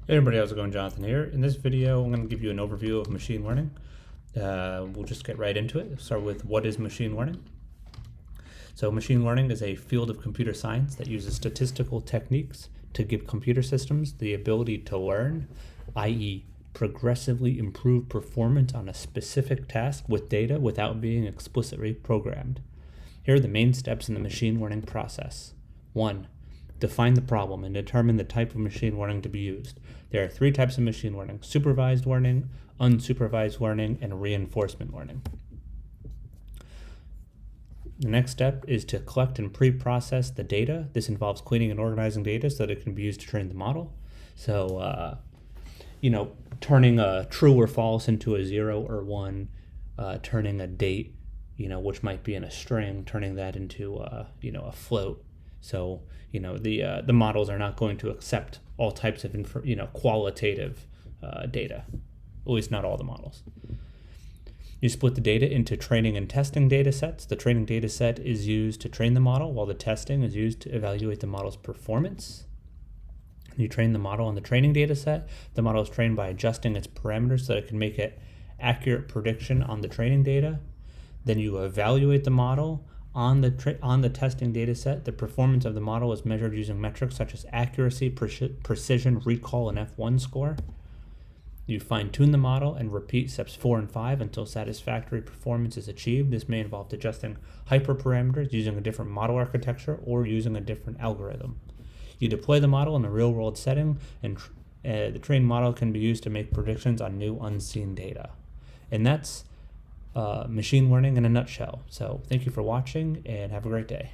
Hey everybody, how's it going? Jonathan here. In this video, I'm going to give you an overview of machine learning. We'll just get right into it. Start with what is machine learning. So machine learning is a field of computer science that uses statistical techniques to give computer systems the ability to learn, i.e. progressively improve performance on a specific task with data without being explicitly programmed. Here are the main steps in the machine learning process. 1. Define the problem and determine the type of machine learning to be used. There are 3 types of machine learning: supervised learning, unsupervised learning, and reinforcement learning. The next step is to collect and pre-process the data. This involves cleaning and organizing data so that it can be used to train the model. So, turning a true or false into a 0 or 1, turning a date, which might be in a string, turning that into a float. So, the models are not going to accept all types of qualitative data, at least not all the models. You split the data into training and testing data sets. The training data set is used to train the model, while the testing is used to evaluate the model's performance. You train the model on the training data set. The model is trained by adjusting its parameters so that it can make an accurate prediction on the training data. Then you evaluate the model on the testing data set. The performance of the model is measured using metrics such as accuracy, precision, recall, and F1 score. You fine-tune the model and repeat steps 4 and 5 until satisfactory performance is achieved. This may involve adjusting hyperparameters using a different model architecture or using a different algorithm. You deploy the model in a real-world setting, and the trained model can be used to make predictions on new unseen data. And that's machine learning in a nutshell. So thank you for watching and have a great day.